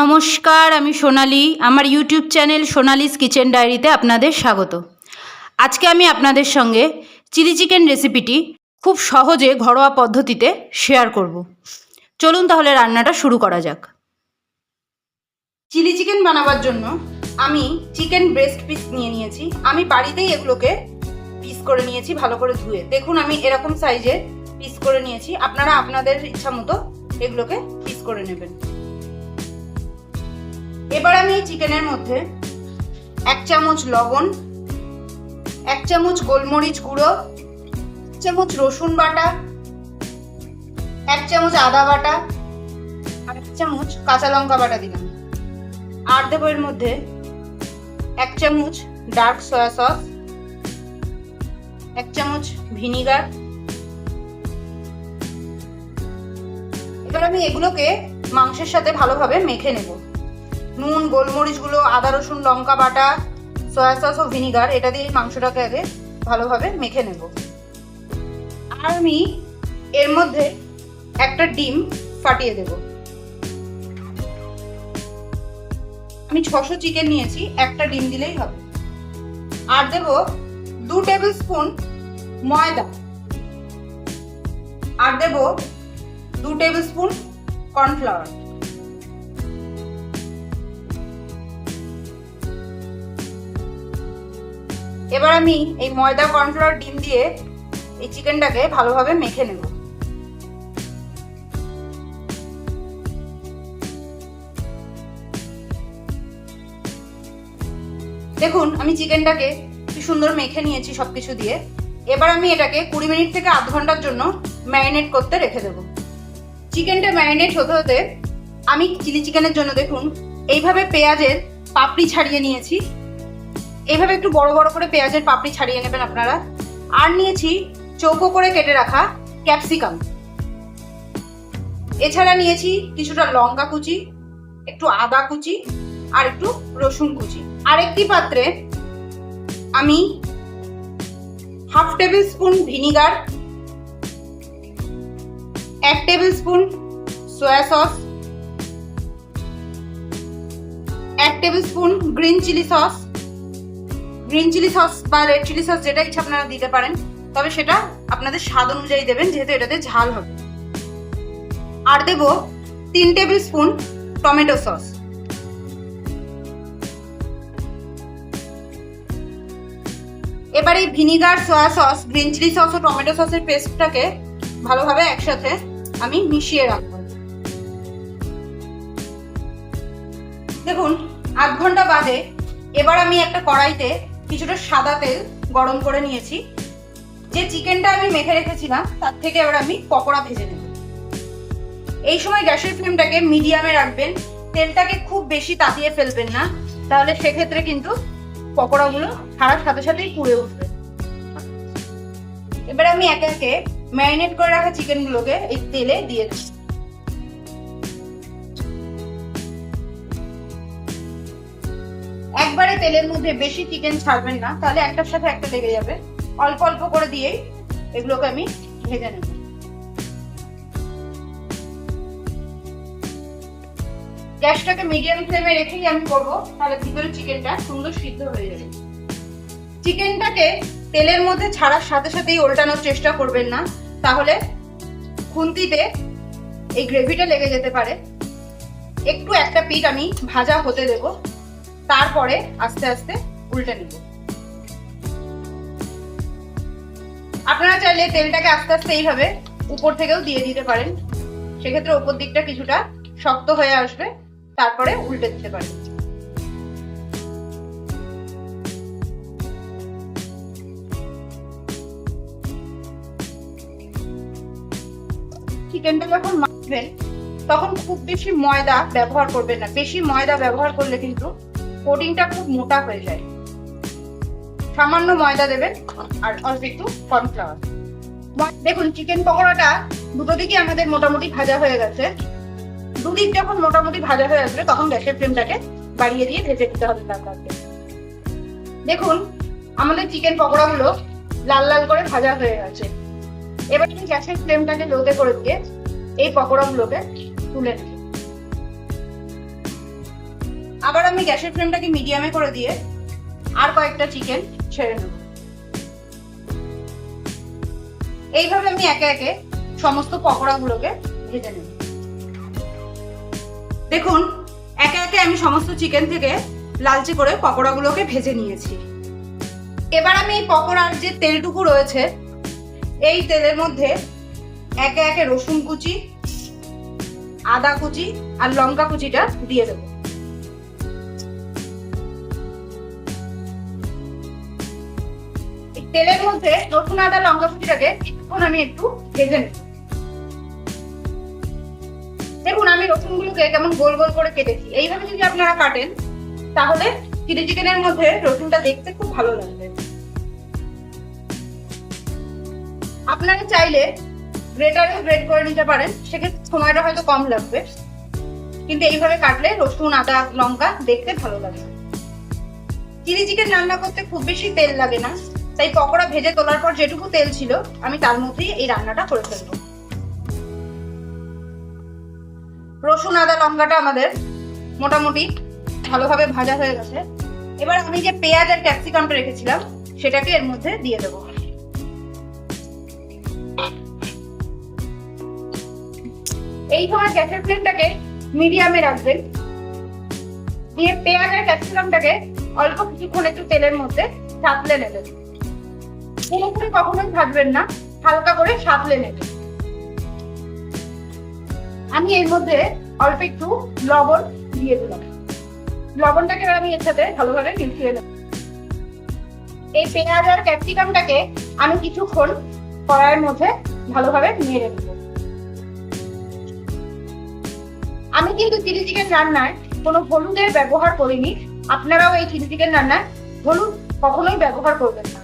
নমস্কার, আমি সোনালি। আমার ইউটিউব চ্যানেল সোনালিস কিচেন ডায়েরিতে আপনাদের স্বাগত। আজকে আমি আপনাদের সঙ্গে চিলি চিকেন রেসিপিটি খুব সহজে ঘরোয়া পদ্ধতিতে শেয়ার করব। চলুন তাহলে রান্নাটা শুরু করা যাক। চিলি চিকেন বানাবার জন্য আমি চিকেন ব্রেস্ট পিস নিয়ে নিয়েছি। আমি বাড়িতেই এগুলোকে পিস করে নিয়েছি, ভালো করে ধুয়ে। দেখুন আমি এরকম সাইজে পিস করে নিয়েছি। আপনারা আপনাদের ইচ্ছা মতো এগুলোকে পিস করে নেবেন। এবার আমি এই চিকেনের মধ্যে 1 চামচ লবণ, 1 চামচ গোলমরিচ গুঁড়ো, 1 চামচ রসুন বাটা, 1 চামচ আদা বাটা আর 1 চামচ কাঁচা লঙ্কা বাটা দিলাম। আর দেবো এর মধ্যে 1 চামচ ডার্ক সয়া সস, 1 চামচ ভিনিগার। এবার আমি এগুলোকে মাংসের সাথে ভালোভাবে মেখে নেব। নুন, গোলমরিচগুলো, আদা রসুন লঙ্কা বাটা, সয়া সস ও ভিনিগার, এটা দিয়ে মাংসটাকে আগে ভালোভাবে মেখে নেব। আর আমি এর মধ্যে একটা ডিম ফাটিয়ে দেব। আমি 600 চিকেন নিয়েছি, একটা ডিম দিলেই হবে। আর দেব 2 টেবিল স্পুন ময়দা, আর দেব 2 টেবিল স্পুন কর্নফ্লাওয়ার। এবার আমি এই ময়দা, কর্নফ্লাওয়ার, ডিম দিয়ে এই চিকেনটাকে ভালোভাবে মেখে নেব। দেখুন আমি চিকেনটাকে কি সুন্দর মেখে নিয়েছি সবকিছু দিয়ে। এবার আমি এটাকে 20 মিনিট থেকে আধ ঘন্টার জন্য ম্যারিনেট করতে রেখে দেব। চিকেনটা ম্যারিনেট হতে হতে আমি চিলি চিকেনের জন্য দেখুন এইভাবে পেঁয়াজের পাপড়ি ছাড়িয়ে নিয়েছি। এইভাবে একটু বড় বড় করে পেঁয়াজের পাপড়ি ছাড়িয়ে নেবেন আপনারা। আর নিয়েছি চৌকো করে কেটে রাখা ক্যাপসিকাম। এছাড়া নিয়েছি কিছুটা লঙ্কা কুচি, একটু আদা কুচি আর একটু রসুন কুচি। আর একটি পাত্রে আমি 1/2 tablespoon vinegar, 1 tablespoon soya sauce, 1 tablespoon green chilli sauce, green chilli sauce বা রেড চিলি সস যেটা ইচ্ছা আপনারা দিতে পারেন, তবে সেটা আপনাদের স্বাদ অনুযায়ী দেবেন যেহেতু এটাতে ঝাল হবে। আর দেব 3 টেবিল স্পুন টমেটো সস। এবার এই vinegar, soya sauce, green chilli sauce ও টমেটো সসের পেস্টটাকে ভালোভাবে একসাথে আমি মিশিয়ে রাখবো। দেখুন আধ ঘন্টা বাদে এবার আমি একটা কড়াইতে কিছুটা সাদা তেল গরম করে নিয়েছি। যে চিকেনটা আমি মেখে রেখেছিলাম তার থেকে এবার আমি পকোড়া ভেজে নেব। এই সময় গ্যাসের ফ্লেমটাকে মিডিয়ামে রাখবেন, তেলটাকে খুব বেশি তাতিয়ে ফেলবেন না, তাহলে সেক্ষেত্রে কিন্তু পকোড়াগুলো ছাড়ার সাথে সাথেই পুড়ে উঠবে। এবার আমি একে একে ম্যারিনেট করে রাখা চিকেনগুলোকে এই তেলে দিয়ে দিচ্ছি। একবারে তেলের মধ্যে বেশি চিকেন ছাড়বেন না, তাহলে একটার সাথে একটা লেগে যাবে। অল্প অল্প করে দিয়েই এগুলোকে আমি ভেজে নেব। গ্যাসটাকে মিডিয়াম ফ্লেমে রেখেই আমি করব, তাহলে ভিতরে চিকেনটা সুন্দর সিদ্ধ হয়ে যাবে। চিকেনটাকে তেলের মধ্যে ছাড়ার সাথে সাথেই উল্টানোর চেষ্টা করবেন না, তাহলে খুন্তিতে এই গ্রেভিটা লেগে যেতে পারে। একটু একটা পিঠ আমি ভাজা হতে দেব, তারপরে আস্তে আস্তে উল্টে নেব। আপনারা চাইলে তেলটাকে আস্তে আস্তে এইভাবে উপর থেকেও দিয়ে দিতে পারেন, সেক্ষেত্রে উপর দিকটা কিছুটা শক্ত হয়ে আসবে, তারপরে উল্টে দিতে পারেন। চিকেনটা যখন মাখবেন তখন খুব বেশি ময়দা ব্যবহার করবেন না। বেশি ময়দা ব্যবহার করলে কিন্তু কোটিংটা খুব মোটা হয়ে যায়। সামান্য ময়দা দেবেন আর অল্প একটু কর্নফ্লাওয়ার। দেখুন চিকেন পকোড়াটা দুটো দিকে আমাদের মোটামুটি ভাজা হয়ে গেছে। দুদিক যখন মোটামুটি ভাজা হয়ে আসবে তখন গ্যাসের ফ্লেমটাকে বাড়িয়ে দিয়ে ভেজে দিতে হবে তারপরে। দেখুন আমাদের চিকেন পকোড়াগুলো লাল লাল করে ভাজা হয়ে গেছে। এবার আমি গ্যাসের ফ্লেমটাকে লোতে করে দিয়ে এই পকোড়াগুলোকে তুলে নেব। আবার আমি গ্যাসের ফ্লেমটাকে মিডিয়ামে করে দিয়ে আর কয়েকটা চিকেন ছেড়ে নেব। এইভাবে আমি একে একে সমস্ত পকোড়াগুলোকে ভেজে নেব। দেখুন একে একে আমি সমস্ত চিকেন থেকে লালচে করে পকোড়াগুলোকে ভেজে নিয়েছি। এবার আমি এই পকোড়ার যে তেলটুকু রয়েছে এই তেলের মধ্যে একে একে রসুন কুচি, আদা কুচি আর লঙ্কা কুচিটা দিয়ে দেব। তেলের মধ্যে রসুন আদা লঙ্কা কুচিটাকে এখন আমি একটু ভেজে নেব। দেখুন আমি রসুনগুলোকে কেমন গোল গোল করে কেটেছি। এইভাবে যদি আপনারা কাটেন তাহলে চিলি চিকেনের মধ্যে রসুনটা দেখতে খুব ভালো লাগবে। আপনারা চাইলে গ্রেটারে গ্রেট করে নিতে পারেন, সেক্ষেত্রে সময়টা হয়তো কম লাগবে, কিন্তু এইভাবে কাটলে রসুন আদা লঙ্কা দেখতে ভালো লাগে। চিলি চিকেন রান্না করতে খুব বেশি তেল লাগে না, তাই পকোড়া ভেজে তোলার পর যেটুকু তেল ছিল আমি তার মধ্যেই এই রান্নাটা করে ফেলবো। রসুন আদা লঙ্কাটা আমাদের মোটামুটি ভালোভাবে ভাজা হয়ে গেছে। এবার আমি যে পেঁয়াজ আর ক্যাপসিকামটা রেখেছিলাম সেটাকে এর মধ্যে দিয়ে দেবো। এই সময় গ্যাসের ফ্লেমটাকে মিডিয়ামে রাখবেন, দিয়ে পেঁয়াজ আর ক্যাপসিকামটাকে অল্প কিছুক্ষণ একটু তেলের মধ্যে সাঁতলে নেবেন। পুরোপুরি কখনোই ভাজবেন না, হালকা করে সাঁতলে নেবেন। আমি এর মধ্যে অল্প একটু লবণ দিয়ে দিলাম। লবণটাকে আমি এর সাথে ভালোভাবে মিশিয়ে নেব। এই পেঁয়াজ আর ক্যাপসিকামটাকে আমি কিছুক্ষণ কড়াইয়ের মধ্যে ভালোভাবে নেড়ে নেব। আমি কিন্তু চিলি চিকেন রান্নায় কোনো হলুদের ব্যবহার করিনি, আপনারাও এই চিলি চিকেন রান্নায় হলুদ কখনোই ব্যবহার করবেন না।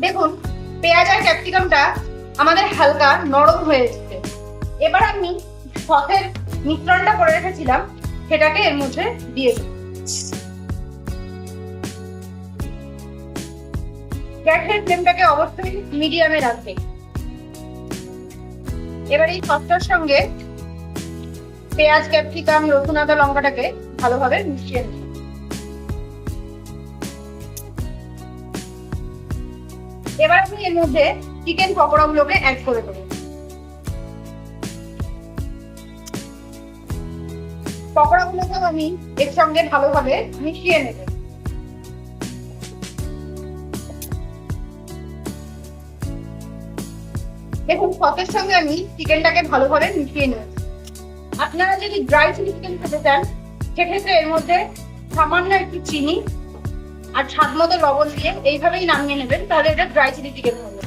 দেখুন পেঁয়াজ আর ক্যাপসিকামটা আমাদের হালকা নরম হয়ে এসেছে। এবার আমি সসের মিশ্রণটা করে রেখেছিলাম সেটাকে এর মধ্যে দিয়ে দেব। গ্যাসের ফ্লেমটাকে অবশ্যই মিডিয়ামে রাখবে। এবার এই সসটার সঙ্গে পেঁয়াজ ক্যাপসিকাম রসুন আদা লঙ্কাটাকে ভালোভাবে মিশিয়ে নেব। এবার আমি এর মধ্যে চিকেন পকোড়াগুলোকে অ্যাড করে দেবো। পকোড়াগুলোকেও আমি এর সঙ্গে ভালোভাবে মিশিয়ে নেব। দেখুন সসের সঙ্গে আমি চিকেনটাকে ভালোভাবে মিশিয়ে নেব। আপনারা যদি ড্রাই চিলি চিকেন খেতে চান সেক্ষেত্রে এর মধ্যে সামান্য একটু চিনি আর স্বাদ মতো লবণ দিয়ে এইভাবেই নামিয়ে নেবেন, তাহলে এটা ড্রাই চিলি চিকেন হবে।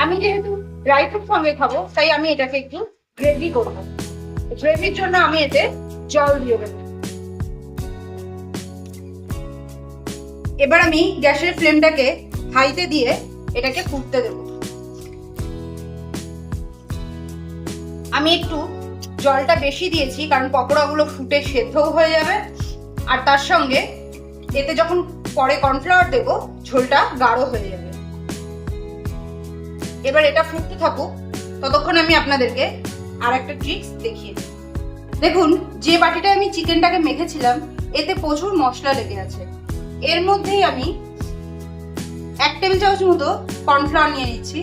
আমি যেহেতু ড্রাই ফ্রুট সঙ্গে খাবো তাই আমি এটাকে একটু গ্রেভি করবো। গ্রেভির জন্য আমি এতে জল দিয়ে দেবো। এবার আমি গ্যাসের ফ্লেমটাকে হাইতে দিয়ে এটাকে ফুটতে দেবো। আমি একটু জলটা বেশি দিয়েছি কারণ পকোড়াগুলো ফুটে সেদ্ধও হয়ে যাবে, আর তার সঙ্গে এতে যখন পরে কর্নফ্লাওয়ার দেবো ঝোলটা গাঢ় হয়ে যাবে। এবার এটা ফুটতে থাকুক, ততক্ষণ আমি আপনাদেরকে আর একটা ট্রিক্স দেখিয়ে দিই। দেখুন যে বাটিটা আমি চিকেনটাকে মেখেছিলাম এতে প্রচুর মশলা লেগে আছে। এর মধ্যেই আমি 1 টেবিল চামচ মতো কর্নফ্লাওয়ার নিয়ে নিচ্ছি।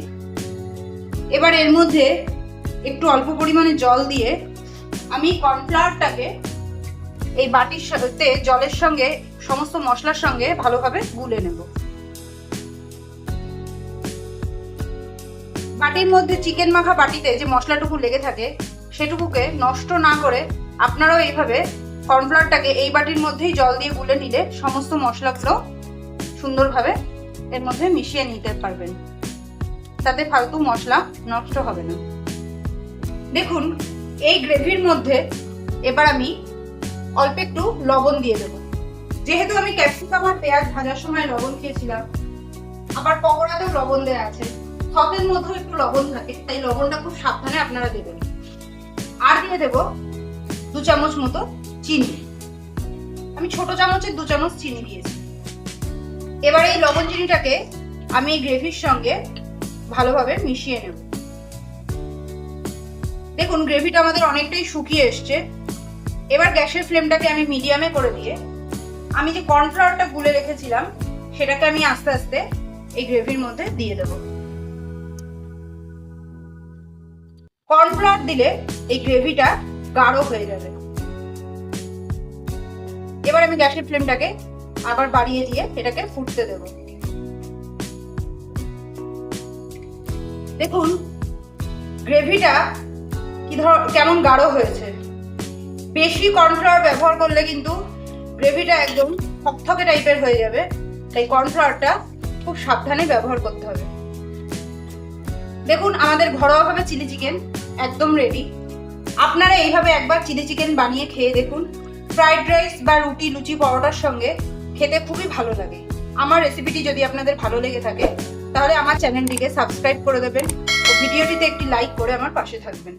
এবার এর মধ্যে একটু অল্প পরিমাণে জল দিয়ে আমি কর্নফ্লাওয়ারটাকে এই বাটির সাথে জলের সঙ্গে সমস্ত মশলার সঙ্গে ভালোভাবে গুলে নেব। বাটির মধ্যে চিকেন মাখা বাটিতে যে মশলাটুকু লেগে থাকে সেটুকুকে নষ্ট না করে আপনারাও এইভাবে কর্নফ্লাওয়ারটাকে এই বাটির মধ্যেই জল দিয়ে গুলে নিলে সমস্ত মশলাগুলো সুন্দরভাবে এর মধ্যে মিশিয়ে নিতে পারবেন, তাতে ফালতু মশলা নষ্ট হবে না। দেখুন এই গ্রেভির মধ্যে এবার আমি অল্প একটু লবণ দিয়ে দেবো। যেহেতু আমি ক্যাপসিকাম আর পেঁয়াজ ভাজার সময় লবণ খেয়েছিলাম, আবার পকোড়াতেও লবণ দেওয়া আছে, সসের মধ্যেও একটু লবণ থাকে, তাই লবণটা খুব সাবধানে আপনারা দেবেন। আর দিয়ে দেবো 2 চামচ মতো চিনি। আমি ছোট চামচের 2 চামচ চিনি দিয়েছি। এবার এই লবণ চিনিটাকে আমি গ্রেভির সঙ্গে ভালোভাবে মিশিয়ে নেব। দেখুন গ্রেভিটা আমাদের অনেকটাই শুকিয়ে এসছে। এবার গ্যাসের ফ্লেমটাকে আমি মিডিয়ামে করে দিয়ে আমি যে কর্নফ্লাওয়ারটা গুলে রেখেছিলাম সেটাকে আমি আস্তে আস্তে এই গ্রেভির মধ্যে দিয়ে দেব। কর্নফ্লাওয়ার দিলে এই গ্রেভিটা গাঢ় হয়ে যাবে। এবার আমি গ্যাসের ফ্লেমটাকে আবার বাড়িয়ে দিয়ে এটাকে ফুটতে দেব। দেখুন গ্রেভিটা কেমন গাঢ় হয়েছে। বেশি কর্নফ্লাওয়ার ব্যবহার করলে কিন্তু গ্রেভিটা একদম থকথকে টাইপের হয়ে যাবে, তাই কর্নফ্লাওয়ারটা খুব সাবধানে ব্যবহার করতে হবে। দেখুন আমাদের ঘরোয়াভাবে চিলি চিকেন একদম রেডি। আপনারা এইভাবে একবার চিলি চিকেন বানিয়ে খেয়ে দেখুন। ফ্রাইড রাইস বা রুটি, লুচি, পরোটার সঙ্গে খেতে খুবই ভালো লাগে। আমার রেসিপিটি যদি আপনাদের ভালো লেগে থাকে তাহলে আমার চ্যানেলটিকে সাবস্ক্রাইব করে দেবেন ও ভিডিওটিতে একটি লাইক করে আমার পাশে থাকবেন।